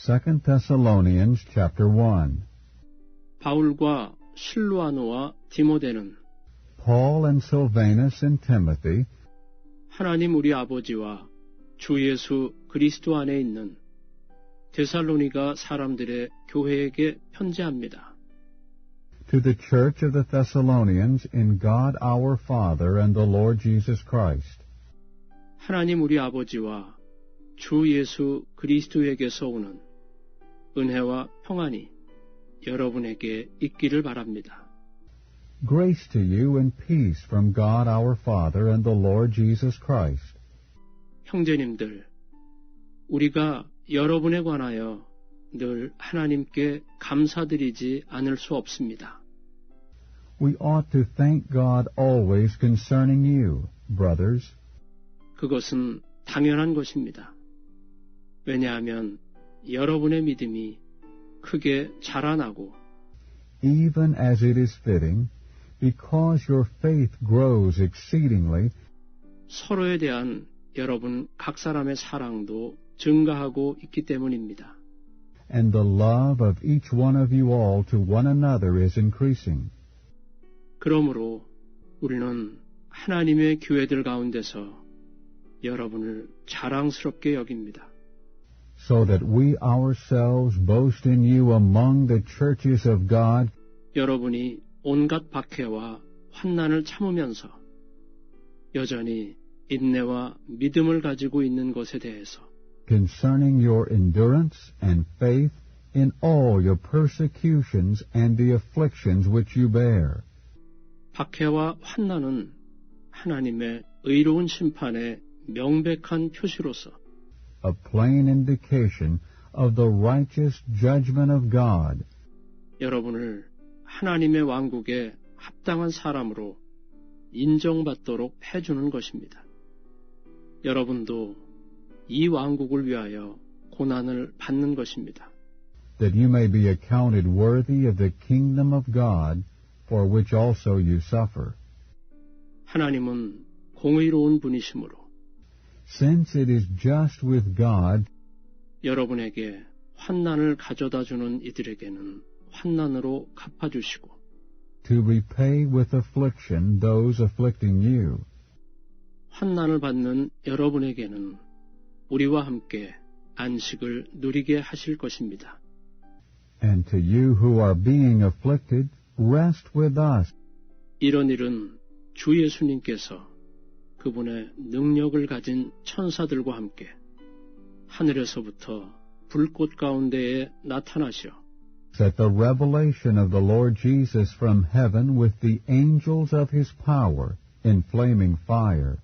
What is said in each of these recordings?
2 Thessalonians chapter 1. 바울과 실루아노와 디모데는 Paul and Silvanus and Timothy, 하나님 우리 아버지와 주 예수 그리스도 안에 있는 데살로니가 사람들의 교회에게 편지합니다. to the church of the Thessalonians in God our Father and the Lord Jesus Christ. 하나님 우리 아버지와 주 예수 그리스도에게서 오는 은혜와 평안이 여러분에게 있기를 바랍니다. Grace to you and peace from God our Father and the Lord Jesus Christ. 형제님들, 우리가 여러분에 관하여 늘 하나님께 감사드리지 않을 수 없습니다. We ought to thank God always concerning you, brothers. 그것은 당연한 것입니다. 왜냐하면 여러분의 믿음이 크게 자라나고 Even as it is fitting, because your faith grows exceedingly, 서로에 대한 여러분 각 사람의 사랑도 증가하고 있기 때문입니다. and the love of each one of you all to one another is increasing. 그러므로 우리는 하나님의 교회들 가운데서 여러분을 자랑스럽게 여깁니다. So that we ourselves boast in you among the churches of God, 여러분이 온갖 박해와 환난을 참으면서 여전히 인내와 믿음을 가지고 있는 것에 대해서 concerning your endurance and faith in all your persecutions and the afflictions which you bear. 박해와 환난은 하나님의 의로운 심판의 명백한 표시로서 A plain indication of the righteous judgment of God, 여러분을 하나님의 왕국에 합당한 사람으로 인정받도록 해주는 것입니다. 여러분도 이 왕국을 위하여 고난을 받는 것입니다. that you may be accounted worthy of the kingdom of God, for which also you suffer. 하나님은 공의로운 분이시므로 Since it is just with God 여러분에게 환난을 가져다 주는 이들에게는 환난으로 갚아주시고 to repay with affliction those afflicting you, 환난을 받는 여러분에게는 우리와 함께 안식을 누리게 하실 것입니다. and to you who are being afflicted, rest with us, 이런 일은 주 예수님께서 그분의 능력을 가진 천사들과 함께 하늘에서부터 불꽃 가운데에 나타나시어 that the revelation of the Lord Jesus from heaven with the angels of his power in flaming fire,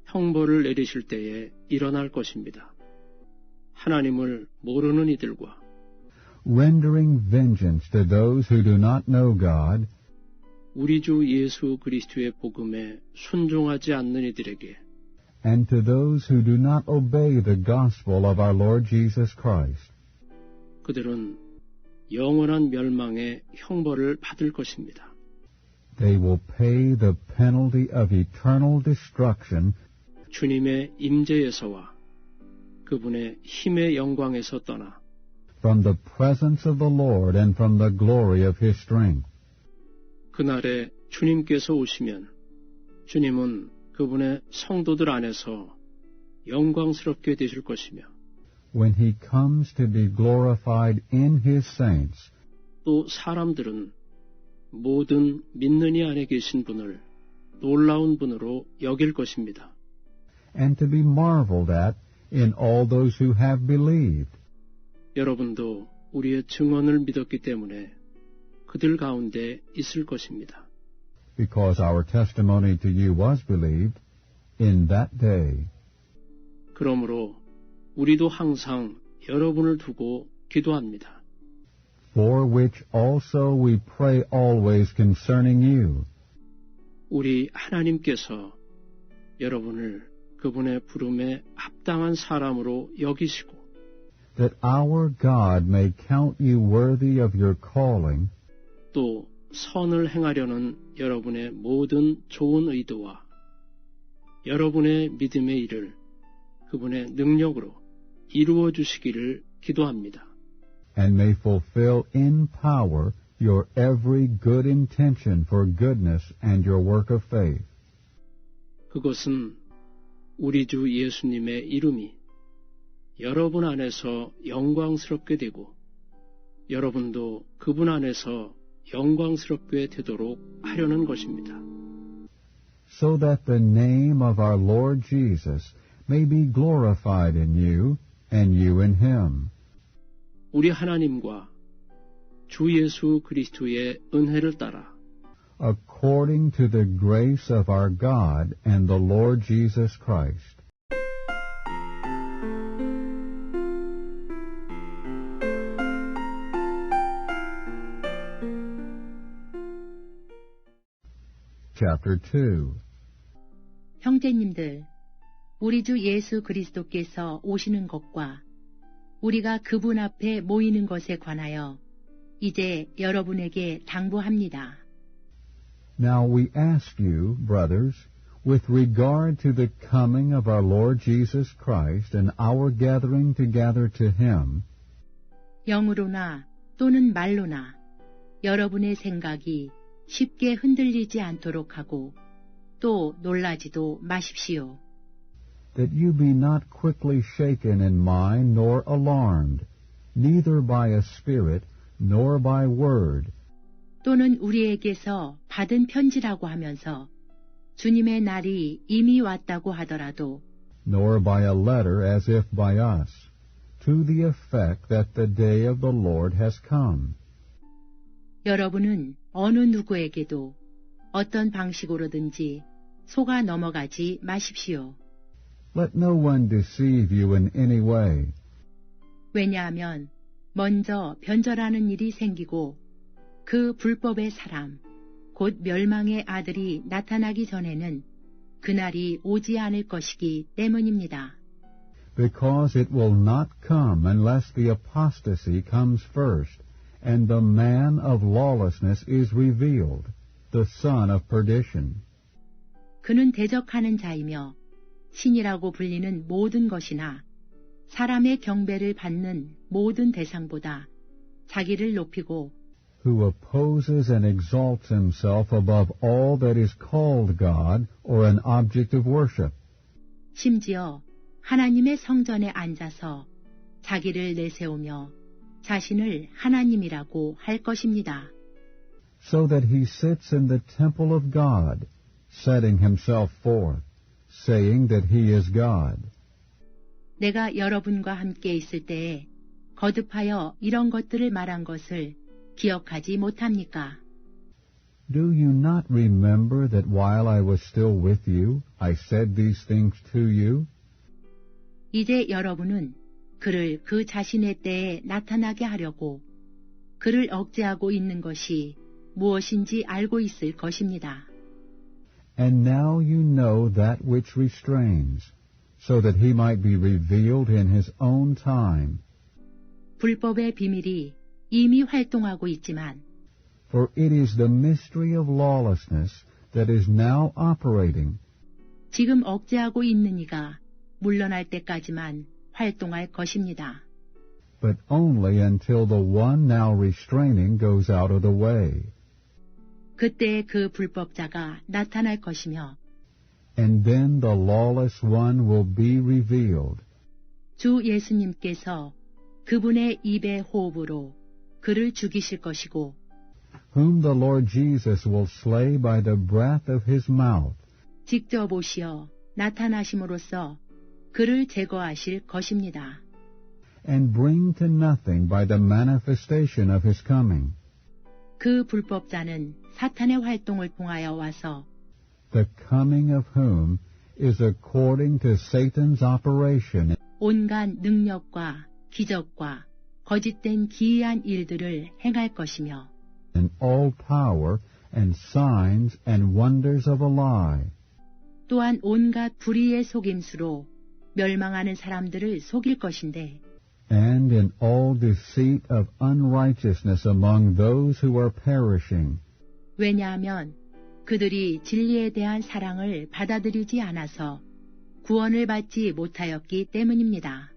형벌을 내리실 때에 일어날 것입니다. 하나님을 모르는 이들과 rendering vengeance to those who do not know God, 우리 주 예수 그리스도의 복음에 순종하지 않는 이들에게 and to those who do not obey the gospel of our Lord Jesus Christ. 그들은 영원한 멸망의 형벌을 받을 것입니다. They will pay the penalty of eternal destruction 주님의 임재에서와 그분의 힘의 영광에서 떠나 from the presence of the Lord and from the glory of his strength. 그날에 주님께서 오시면 주님은 그분의 성도들 안에서 영광스럽게 되실 것이며 When he comes to be glorified in his saints, 또 사람들은 모든 믿는 이 안에 계신 분을 놀라운 분으로 여길 것입니다. and to be marveled at in all those who have believed. 여러분도 우리의 증언을 믿었기 때문에 그들 가운데 있을 것입니다. Because our testimony to you was believed in that day. 그러므로 우리도 항상 여러분을 두고 기도합니다. For which also we pray always concerning you, 우리 하나님께서 여러분을 그분의 부름에 합당한 사람으로 여기시고 that our God may count you worthy of your calling, 또 선을 행하려는 여러분의 모든 좋은 의도와 여러분의 믿음의 일을 그분의 능력으로 이루어 주시기를 기도합니다. and may fulfill in power your every good intention for goodness and your work of faith. 그것은 우리 주 예수님의 이름이 여러분 안에서 영광스럽게 되고 여러분도 그분 안에서 영광스럽게 되도록 하려는 것입니다. So that the name of our Lord Jesus may be glorified in you and you in him. 우리 하나님과 주 예수 그리스도의 은혜를 따라 according to the grace of our God and the Lord Jesus Christ. Chapter 2 형제님들, 우리 주 예수 그리스도께서 오시는 것과 우리가 그분 앞에 모이는 것에 관하여 이제 여러분에게 당부합니다. Now we ask you, brothers, with regard to the coming of our Lord Jesus Christ and our gathering together to him, 영으로나 또는 말로나 여러분의 생각이 쉽게 흔들리지 않도록 하고 또 놀라지도 마십시오. that you be not quickly shaken in mind nor alarmed, neither by a spirit nor by word, 또는 우리에게서 받은 편지라고 하면서 주님의 날이 이미 왔다고 하더라도 nor by a letter as if by us, to the effect that the day of the Lord has come. 여러분은 어느 누구에게도 어떤 방식으로든지 속아 넘어가지 마십시오. Let no one deceive you in any way, 왜냐하면 먼저 변절하는 일이 생기고 그 불법의 사람, 곧 멸망의 아들이 나타나기 전에는 그날이 오지 않을 것이기 때문입니다. because it will not come unless the apostasy comes first, and the man of lawlessness is revealed, the son of perdition. 그는 대적하는 자이며 신이라고 불리는 모든 것이나 사람의 경배를 받는 모든 대상보다 자기를 높이고 who opposes and exalts himself above all that is called God or an object of worship, 심지어 하나님의 성전에 앉아서 자기를 내세우며 자신을 하나님이라고 할 것입니다. so that he sits in the temple of God, setting himself forth, saying that he is God. 내가 여러분과 함께 있을 때에 거듭하여 이런 것들을 말한 것을 기억하지 못합니까? Do you not remember that while I was still with you, I said these things to you? 이제 여러분은 그를 그 자신의 때에 나타나게 하려고 그를 억제하고 있는 것이 무엇인지 알고 있을 것입니다. And now you know that which restrains, so that he might be revealed in his own time. 불법의 비밀이 이미 활동하고 있지만 For it is the mystery of lawlessness that is now operating, 지금 억제하고 있는 이가 물러날 때까지만 활동할 것입니다. but only until the one now restraining goes out of the way. 그때 그 불법자가 나타날 것이며 And then the lawless one will be revealed, 주 예수님께서 그분의 입의 호흡으로 그를 죽이실 것이고 whom the Lord Jesus will slay by the breath of his mouth, 직접 오시어 나타나심으로써 그를 제거하실 것입니다. and bring to nothing by the manifestation of his coming. 그 불법자는 사탄의 활동을 통하여 와서 The coming of whom is according to Satan's operation 온갖 능력과 기적과 거짓된 기이한 일들을 행할 것이며 in all power and signs and wonders of a lie, 또한 온갖 불의의 속임수로 멸망하는 사람들을 속일 것인데 and in all deceit of unrighteousness among those who are perishing, 왜냐하면 그들이 진리에 대한 사랑을 받아들이지 않아서 구원을 받지 못하였기 때문입니다.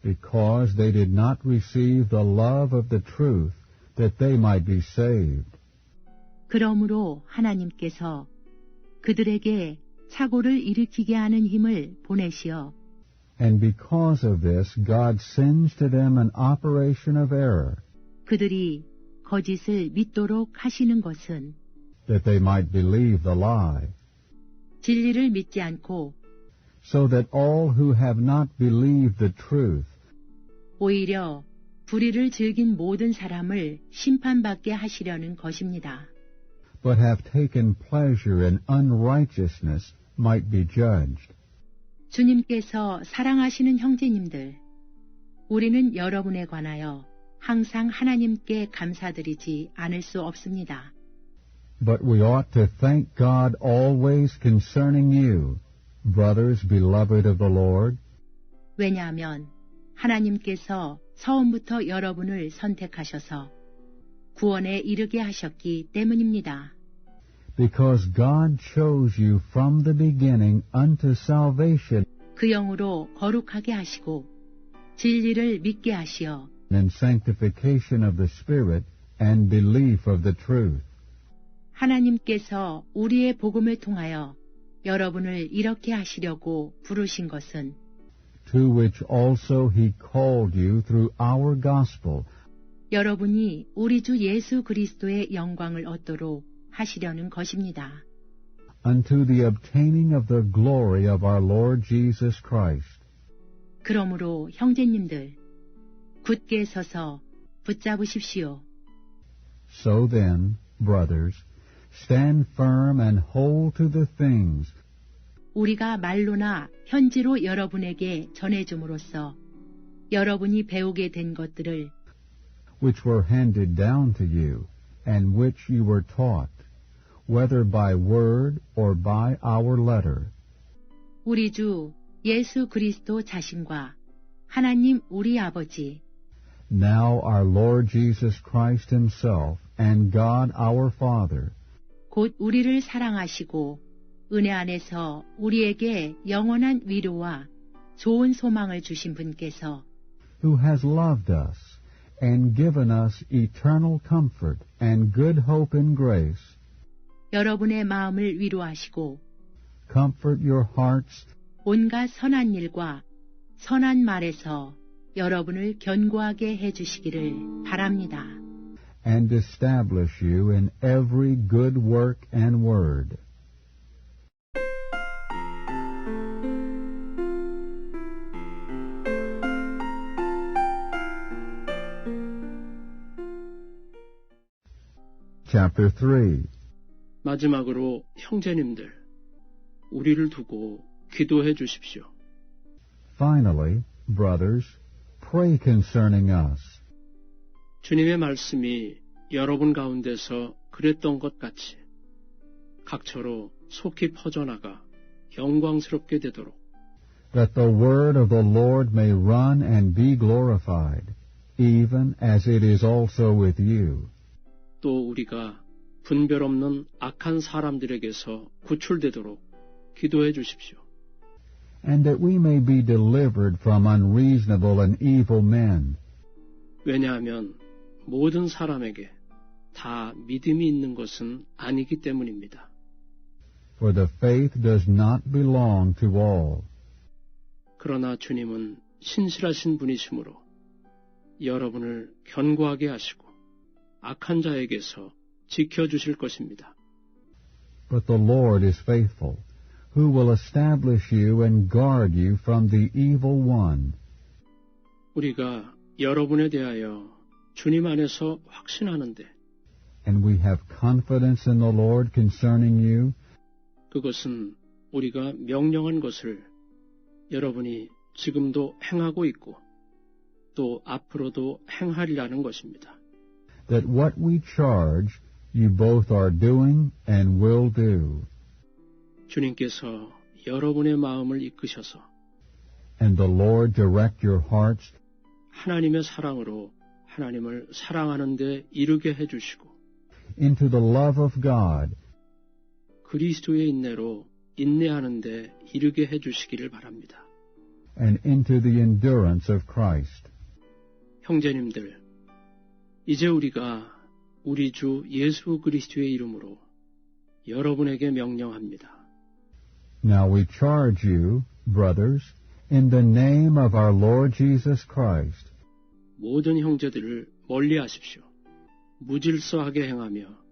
because they did not receive the love of the truth, that they might be saved. 그러므로 하나님께서 그들에게 착오를 일으키게 하는 힘을 보내시어 And because of this, God sends to them an operation of error, 그들이 거짓을 믿도록 하시는 것은 that they might believe the lie, 진리를 믿지 않고 so that all who have not believed the truth 오히려 불의를 즐긴 모든 사람을 심판받게 하시려는 것입니다. but have taken pleasure in unrighteousness might be judged. 주님께서 사랑하시는 형제님들, 우리는 여러분에 관하여 항상 하나님께 감사드리지 않을 수 없습니다. But we ought to thank God always concerning you, brothers beloved of the Lord, 왜냐하면 하나님께서 처음부터 여러분을 선택하셔서 구원에 이르게 하셨기 때문입니다. because God chose you from the beginning unto salvation 그 영으로 거룩하게 하시고 진리를 믿게 하시어 and sanctification of the Spirit and belief of the truth. 하나님께서 우리의 복음을 통하여 여러분을 이렇게 하시려고 부르신 것은 to which also he called you through our gospel, 여러분이 우리 주 예수 그리스도의 영광을 얻도록 하시려는 것입니다. unto the obtaining of the glory of our Lord Jesus Christ. 그러므로 형제님들, 굳게 서서 붙잡으십시오. So then, brothers, stand firm and hold to the things 우리가 말로나 편지로 여러분에게 전해줌으로써 여러분이 배우게 된 것들을 which were handed down to you, and which you were taught, whether by word or by our letter. 우리 주 예수 그리스도 자신과 하나님 우리 아버지 Now our Lord Jesus Christ himself and God our Father, 곧 우리를 사랑하시고 은혜 안에서 우리에게 영원한 위로와 좋은 소망을 주신 분께서 who has loved us and given us eternal comfort and good hope in grace, 여러분의 마음을 위로하시고 comfort your hearts 온갖 선한 일과 선한 말에서 여러분을 견고하게 해주시기를 바랍니다. and establish you in every good work and word. Chapter 3. 마지막으로 형제님들, 우리를 두고 기도해 주십시오. Finally, brothers, pray concerning us, 주님의 말씀이 여러분 가운데서 그랬던 것 같이 각처로 속히 퍼져나가 영광스럽게 되도록 that the word of the Lord may run and be glorified, even as it is also with you, 또 우리가 분별 없는 악한 사람들에게서 구출되도록 기도해 주십시오. and that we may be delivered from unreasonable and evil men, 왜냐하면 모든 사람에게 다 믿음이 있는 것은 아니기 때문입니다. for the faith does not belong to all. 그러나 주님은 신실하신 분이시므로 여러분을 견고하게 하시고 악한 자에게서 지켜주실 것입니다. But the Lord is faithful, who will establish you and guard you from the evil one. 우리가 여러분에 대하여 주님 안에서 확신하는데 And we have confidence in the Lord concerning you, 그것은 우리가 명령한 것을 여러분이 지금도 행하고 있고 또 앞으로도 행하리라는 것입니다. that what we charge you both are doing and will do, 주님께서 여러분의 마음을 이끄셔서 and the Lord direct your hearts 하나님의 사랑으로 하나님을 사랑하는 데 이르게 해주시고 into the love of God 그리스도의 인내로 인내하는 데 이르게 해주시기를 바랍니다. and into the endurance of Christ. 형제님들, 이제 우리가 우리 주 예수 그리스도의 이름으로 여러분에게 명령합니다. Now we charge you, brothers, in the name of our Lord Jesus Christ, 모든 형제들을 멀리하십시오. 무질서하게 행하며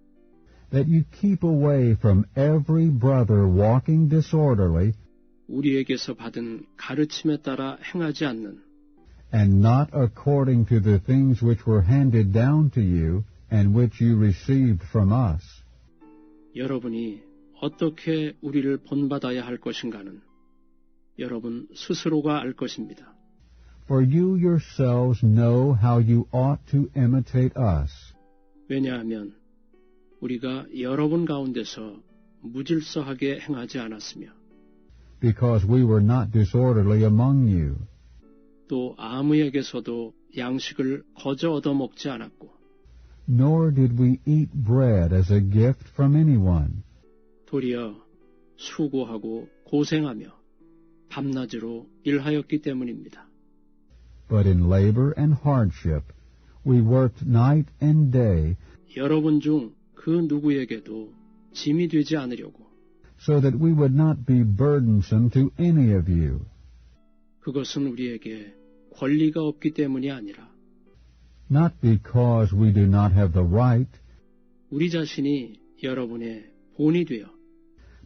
that you keep away from every brother walking disorderly 우리에게서 받은 가르침에 따라 행하지 않는 and not according to the things which were handed down to you and which you received from us. 여러분이 어떻게 우리를 본받아야 할 것인가는 여러분 스스로가 알 것입니다. For you yourselves know how you ought to imitate us, 왜냐하면 우리가 여러분 가운데서 무질서하게 행하지 않았으며 because we were not disorderly among you, 또 아무에게서도 양식을 거저 얻어먹지 않았고 nor did we eat bread as a gift from anyone, 도리어 수고하고 고생하며 밤낮으로 일하였기 때문입니다. but in labor and hardship we worked night and day, 여러분 중 그 누구에게도 짐이 되지 않으려고 so that we would not be burdensome to any of you. 그것은 우리에게 권리가 없기 때문이 아니라 Not because we do not have the right, 우리 자신이 여러분의 본이 되어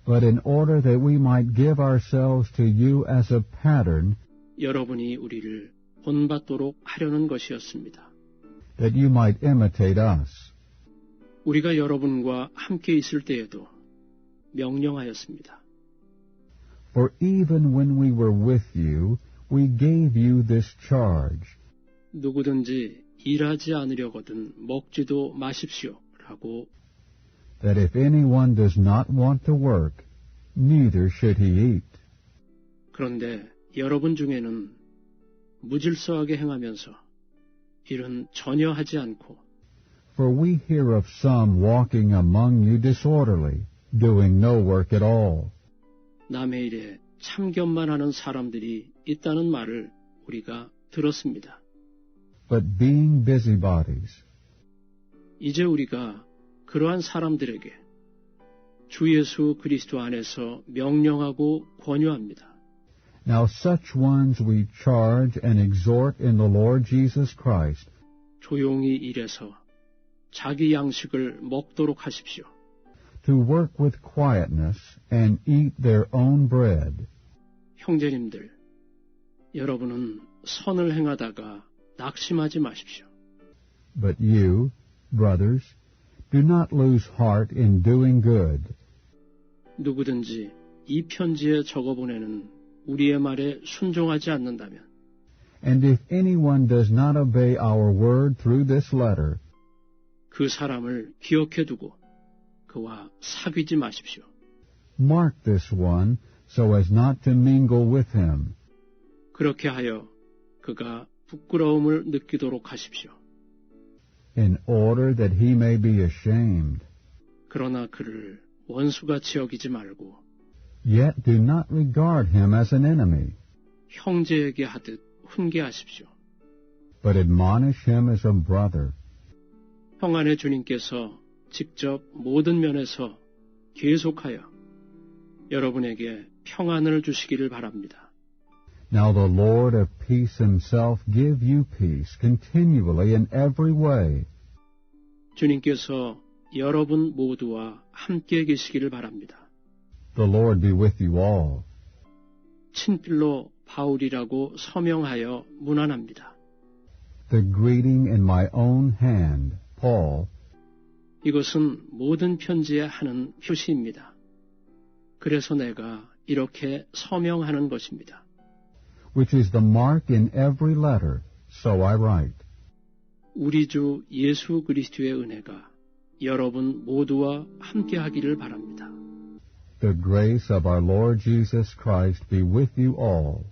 but in order that we might give ourselves to you as a pattern, 여러분이 우리를 본받도록 하려는 것이었습니다. that you might imitate us. 우리가 여러분과 함께 있을 때에도 명령하였습니다. For even when we were with you, we gave you this charge, 누구든지 일하지 않으려거든 먹지도 마십시오 라고 that if anyone does not want to work, neither should he eat. 그런데 여러분 중에는 무질서하게 행하면서 일은 전혀 하지 않고 For we hear of some walking among you disorderly, doing no work at all. 남의 일에 참견만 하는 사람들이 있다는 말을 우리가 들었습니다. But being busybodies, 이제 우리가 그러한 사람들에게 주 예수 그리스도 안에서 명령하고 권유합니다. now such ones we charge and exhort in the Lord Jesus Christ, 조용히 일해서 자기 양식을 먹도록 하십시오. to work with quietness and eat their own bread. 형제님들, 여러분은 선을 행하다가 낙심하지 마십시오. But you, brothers, do not lose heart in doing good. 누구든지 이 편지에 적어보내는 우리의 말에 순종하지 않는다면 And if anyone does not obey our word through this letter, 그 사람을 기억해 두고 그와 사귀지 마십시오. mark this one so as not to mingle with him, 그렇게 하여 그가 부끄러움을 느끼도록 하십시오. in order that he may be ashamed. 그러나 그를 원수같이 여기지 말고 Yet do not regard him as an enemy, 형제에게 하듯 훈계하십시오. but admonish him as a brother. 평안의 주님께서 직접 모든 면에서 계속하여 여러분에게 평안을 주시기를 바랍니다. Now the Lord of peace himself give you peace continually in every way, 주님께서 여러분 모두와 함께 계시기를 바랍니다. the Lord be with you all. 친필로 바울이라고 서명하여 문안합니다. The greeting in my own hand, Paul, 이것은 모든 편지에 하는 표시입니다. 그래서 내가 이렇게 서명하는 것입니다. which is the mark in every letter, so I write. 우리 주 예수 그리스도의 은혜가 여러분 모두와 함께 하기를 바랍니다. The grace of our Lord Jesus Christ be with you all.